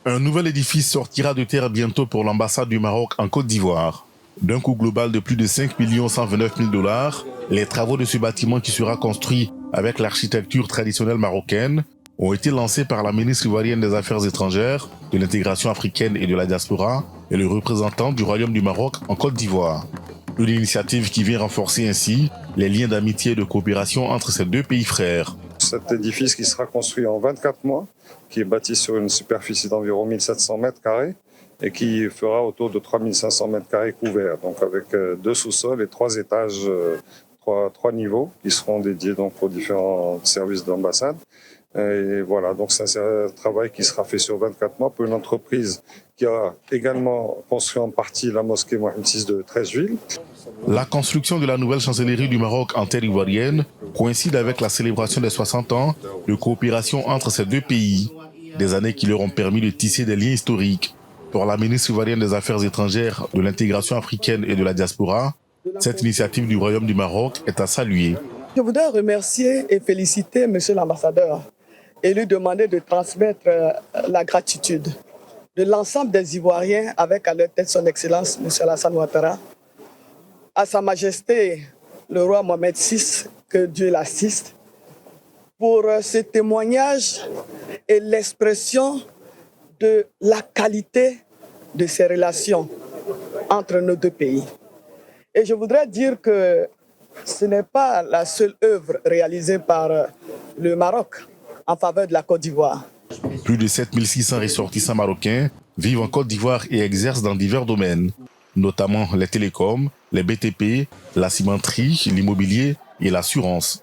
Un nouvel édifice sortira de terre bientôt pour l'ambassade du Maroc en Côte d'Ivoire. D'un coût global de plus de 5 129 000 $, les travaux de ce bâtiment qui sera construit avec l'architecture traditionnelle marocaine ont été lancés par la ministre ivoirienne des Affaires étrangères, de l'intégration africaine et de la diaspora et le représentant du Royaume du Maroc en Côte d'Ivoire. Une initiative qui vient renforcer ainsi les liens d'amitié et de coopération entre ces deux pays frères. Cet édifice qui sera construit en 24 mois, qui est bâti sur une superficie d'environ 1700 mètres carrés et qui fera autour de 3500 mètres carrés couverts, donc avec 2 sous-sols et 3 étages, 3 niveaux qui seront dédiés donc aux différents services d'ambassade. Et voilà, donc ça c'est un travail qui sera fait sur 24 mois pour une entreprise qui a également construit en partie la mosquée Mohamed VI de Treichville. La construction de la nouvelle chancellerie du Maroc en terre ivoirienne coïncide avec la célébration des 60 ans de coopération entre ces deux pays, des années qui leur ont permis de tisser des liens historiques. Pour la ministre ivoirienne des Affaires étrangères, de l'intégration africaine et de la diaspora, cette initiative du Royaume du Maroc est à saluer. Je voudrais remercier et féliciter M. l'ambassadeur et lui demander de transmettre la gratitude de l'ensemble des Ivoiriens avec à leur tête son Excellence M. Alassane Ouattara, à Sa Majesté le roi Mohamed VI, que Dieu l'assiste, pour ce témoignage et l'expression de la qualité de ces relations entre nos deux pays. Et je voudrais dire que ce n'est pas la seule œuvre réalisée par le Maroc en faveur de la Côte d'Ivoire. Plus de 7 600 ressortissants marocains vivent en Côte d'Ivoire et exercent dans divers domaines, notamment les télécoms, les BTP, la cimenterie, l'immobilier et l'assurance.